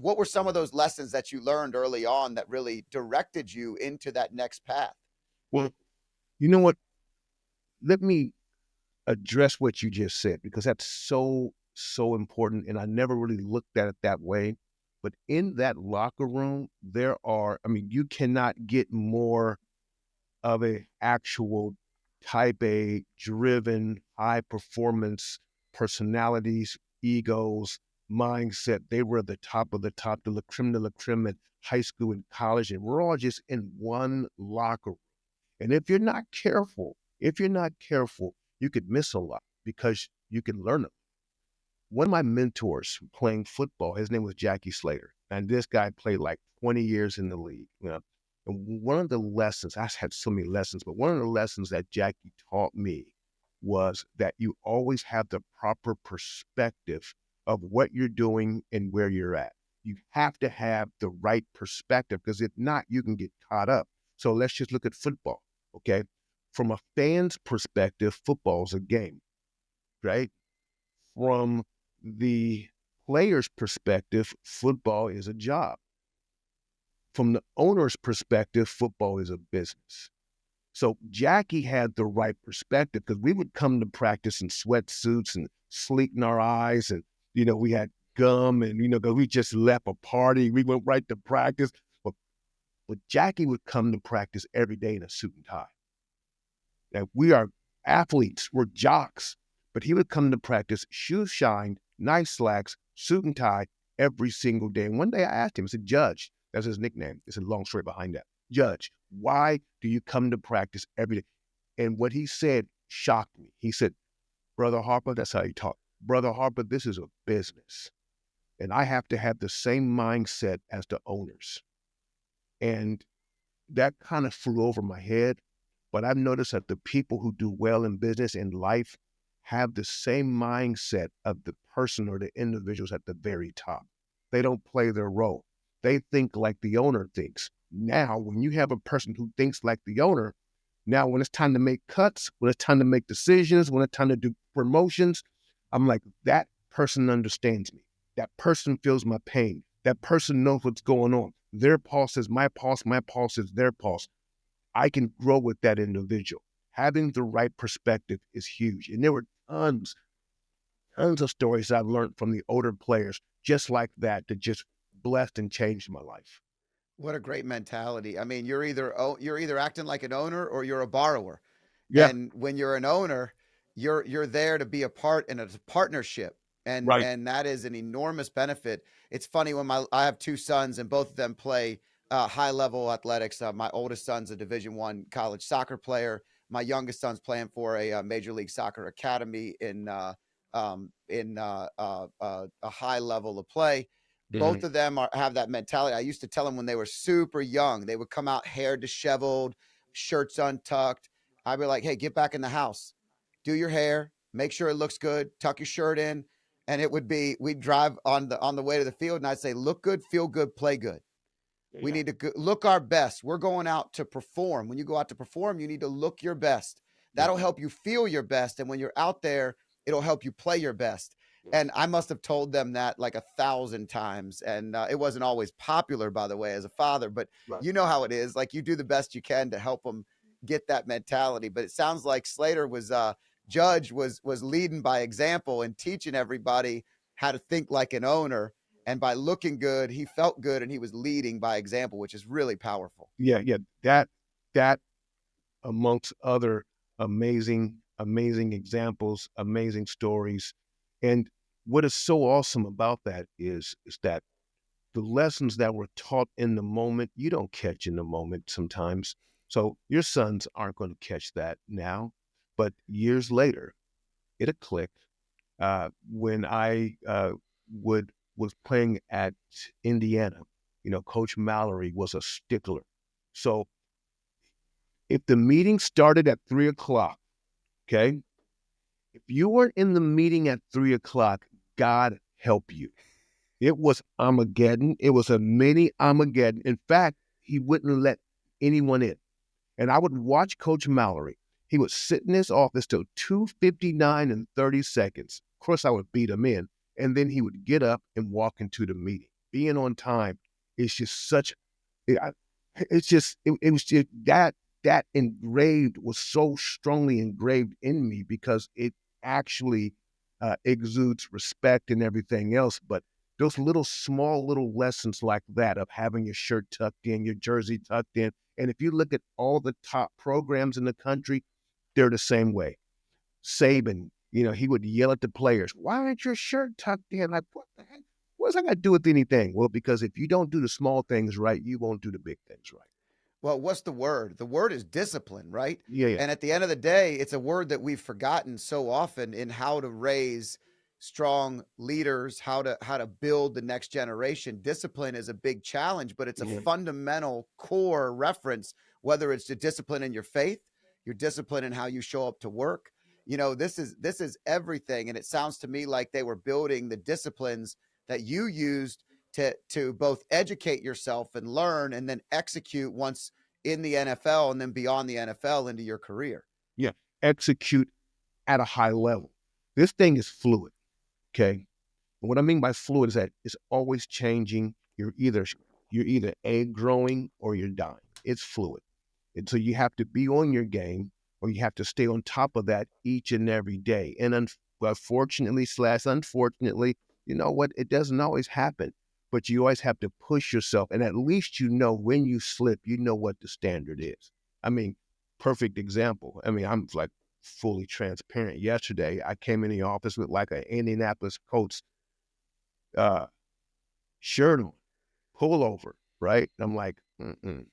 what were some of those lessons that you learned early on that really directed you into that next path? Well, you know what? Let me address what you just said, because that's so important. And I never really looked at it that way. But in that locker room, you cannot get more of a actual type A driven, high performance personalities, egos, mindset. They were the top of the top, the creme de la creme at high school and college. And we're all just in one locker room. And if you're not careful, you could miss a lot because you can learn it. One of my mentors playing football, his name was Jackie Slater. And this guy played like 20 years in the league. And one of the lessons, I had so many lessons, but one of the lessons that Jackie taught me was that you always have the proper perspective of what you're doing and where you're at. You have to have the right perspective, because if not, you can get caught up. So let's just look at football, okay? From a fan's perspective, football's a game, right? From the player's perspective, football is a job. From the owner's perspective, football is a business. So Jackie had the right perspective, because we would come to practice in sweatsuits and sleep in our eyes. And, we had gum and, because we just left a party. We went right to practice. But Jackie would come to practice every day in a suit and tie. Now, we are athletes, we're jocks, but he would come to practice, shoes shined, nice slacks, suit and tie every single day. And one day I asked him, I said, Judge, that's his nickname. It's a long story behind that. Judge, why do you come to practice every day? And what he said shocked me. He said, Brother Harper, that's how he talked. Brother Harper, this is a business. And I have to have the same mindset as the owners. And that kind of flew over my head. But I've noticed that the people who do well in business and life have the same mindset of the person or the individuals at the very top. They don't play their role. They think like the owner thinks. Now, when you have a person who thinks like the owner, now when it's time to make cuts, when it's time to make decisions, when it's time to do promotions, I'm like, that person understands me. That person feels my pain. That person knows what's going on. Their pulse is my pulse is their pulse. I can grow with that individual. Having the right perspective is huge. And there were tons of stories I've learned from the older players just like that just blessed and changed my life. What a great mentality. I mean, you're either acting like an owner or you're a borrower. Yeah, And when you're an owner, you're there to be a part in a partnership. And right. and that is an enormous benefit. It's funny when I have two sons and both of them play high level athletics. My oldest son's a Division I college soccer player. My youngest son's playing for a Major League Soccer academy in a high level of play. Both Mhm. of them have that mentality. I used to tell them when they were super young, they would come out hair disheveled, shirts untucked. I'd be like, "Hey, get back in the house, do your hair, make sure it looks good, tuck your shirt in." And it would be we'd drive on the way to the field, and I'd say, "Look good, feel good, play good. We Yeah. need to look our best. We're going out to perform. When you go out to perform, you need to look your best. Yeah. That'll help you feel your best. And when you're out there, it'll help you play your best." Yeah. And I must have told them that like 1,000 times. And it wasn't always popular, by the way, as a father, but Right. you know how it is. Like you do the best you can to help them get that mentality. But it sounds like Slater Judge was leading by example and teaching everybody how to think like an owner, and by looking good, he felt good and he was leading by example, which is really powerful. Yeah. That amongst other amazing examples, amazing stories. And what is so awesome about that is that the lessons that were taught in the moment, you don't catch in the moment sometimes. So your sons aren't going to catch that now, but years later, it'll click. When I was playing at Indiana, Coach Mallory was a stickler. So if the meeting started at 3 o'clock, okay, if you weren't in the meeting at 3 o'clock, God help you. It was Armageddon. It was a mini Armageddon. In fact, he wouldn't let anyone in. And I would watch Coach Mallory. He would sit in his office till 2:59 and 30 seconds. Of course, I would beat him in. And then he would get up and walk into the meeting. being on time is just such. It's just it was just that engraved was so strongly engraved in me because it actually exudes respect and everything else. But those little small little lessons like that of having your shirt tucked in, your jersey tucked in, and if you look at all the top programs in the country, they're the same way. Saban, he would yell at the players, "Why aren't your shirt tucked in?" Like, what the heck? What's that got to do with anything? Well, because if you don't do the small things right, you won't do the big things right. Well, what's the word? The word is discipline, right? Yeah, yeah, And at the end of the day, it's a word that we've forgotten so often in how to raise strong leaders, how to build the next generation. Discipline is a big challenge, but it's a yeah, fundamental core reference, whether it's the discipline in your faith, your discipline in how you show up to work. This is everything. And it sounds to me like they were building the disciplines that you used to both educate yourself and learn and then execute once in the NFL and then beyond the NFL into your career. yeah. Execute at a high level. This thing is fluid. Okay. And what I mean by fluid is that it's always changing. You're either a growing or you're dying. It's fluid. And so you have to be on your game or you have to stay on top of that each and every day. And unfortunately slash unfortunately, you know what? It doesn't always happen, but you always have to push yourself. And at least when you slip, you know what the standard is. I mean, perfect example. I mean, I'm like fully transparent. Yesterday, I came in the office with like an Indianapolis Colts uh, shirt on, pullover, right? And I'm like, mm-mm.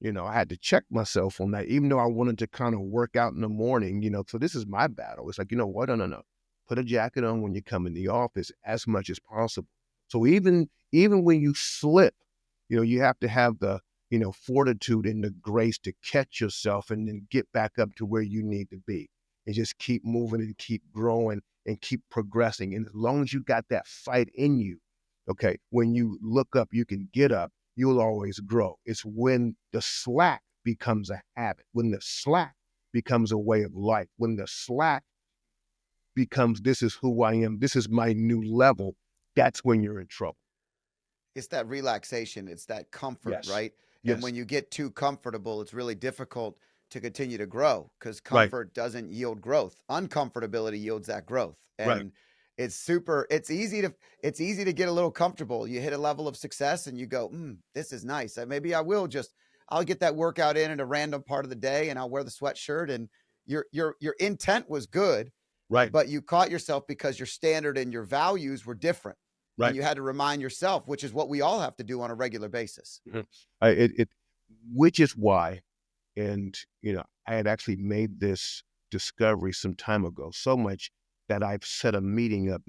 I had to check myself on that, even though I wanted to kind of work out in the morning, so this is my battle. It's like, you know what? No, no, no. Put a jacket on when you come in the office as much as possible. So even when you slip, you have to have the, fortitude and the grace to catch yourself and then get back up to where you need to be and just keep moving and keep growing and keep progressing. And as long as you got that fight in you, okay, when you look up, you can get up, you'll always grow. It's when the slack becomes a habit, when the slack becomes a way of life, when the slack becomes, this is who I am, this is my new level, that's when you're in trouble. It's that relaxation, it's that comfort, Yes. right? And Yes. when you get too comfortable, it's really difficult to continue to grow because Right. comfort doesn't yield growth. Uncomfortability yields that growth. Right. And it's easy to get a little comfortable. You hit a level of success and you go, this is nice. Maybe I'll get that workout in at a random part of the day and I'll wear the sweatshirt. And your intent was good, Right. but you caught yourself because your standard and your values were different. And Right. you had to remind yourself, which is what we all have to do on a regular basis. Mhm. Which is why, and I had actually made this discovery some time ago, so much that I've set a meeting up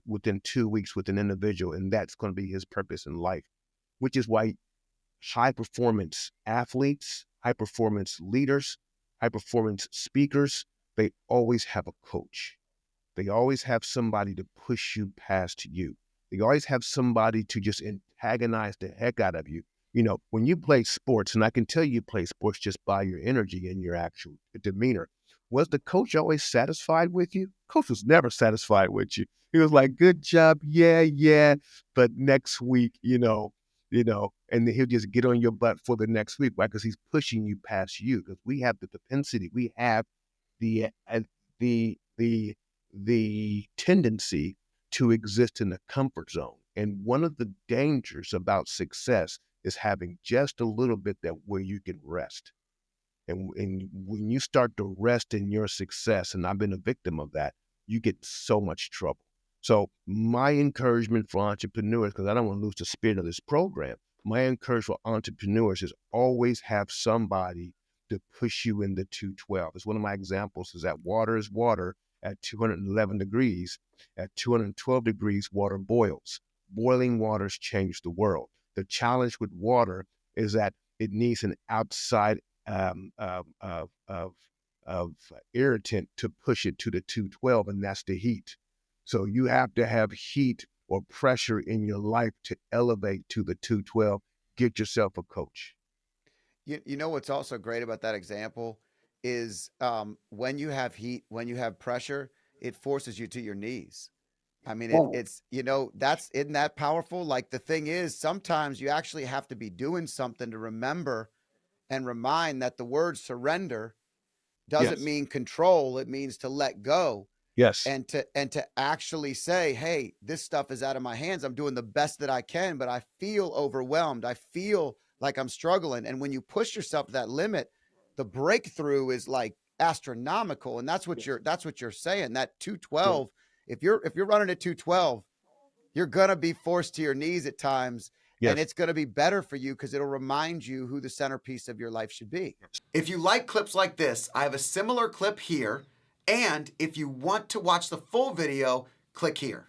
within 2 weeks with an individual, and that's going to be his purpose in life. Which is why high performance athletes, high performance leaders, high performance speakers, they always have a coach. They always have somebody to push you past you. They always have somebody to just antagonize the heck out of you. When you play sports, and I can tell you play sports just by your energy and your actual demeanor, was the coach always satisfied with you? Coach was never satisfied with you. He was like, good job, yeah, yeah. But next week, and then he'll just get on your butt for the next week, right? Because he's pushing you past you. Because we have the propensity, we have the the the tendency to exist in the comfort zone. And one of the dangers about success is having just a little bit that where you can rest. And when you start to rest in your success, and I've been a victim of that, you get so much trouble. So my encouragement for entrepreneurs, because I don't want to lose the spirit of this program, my encouragement for entrepreneurs is always have somebody to push you in the 212. It's one of my examples is that water is water at 211 degrees. At 212 degrees, water boils. Boiling waters change the world. The challenge with water is that it needs an outside of irritant to push it to the 212, and that's the heat. So you have to have heat or pressure in your life to elevate to the 212. Get yourself a coach. You know what's also great about that example is when you have heat, when you have pressure, it forces you to your knees. I mean, Well, it's, that's, isn't that powerful? Like the thing is, sometimes you actually have to be doing something to remember and remind that the word surrender doesn't Yes. mean control. It means to let go Yes. and to actually say, hey, this stuff is out of my hands. I'm doing the best that I can, but I feel overwhelmed. I feel like I'm struggling. And when you push yourself to that limit, the breakthrough is like astronomical. And that's what you're saying. That Yeah. 212, if you're running at 212, you're gonna be forced to your knees at times. And Yes. it's going to be better for you because it'll remind you who the centerpiece of your life should be. If you like clips like this, I have a similar clip here. And if you want to watch the full video, click here.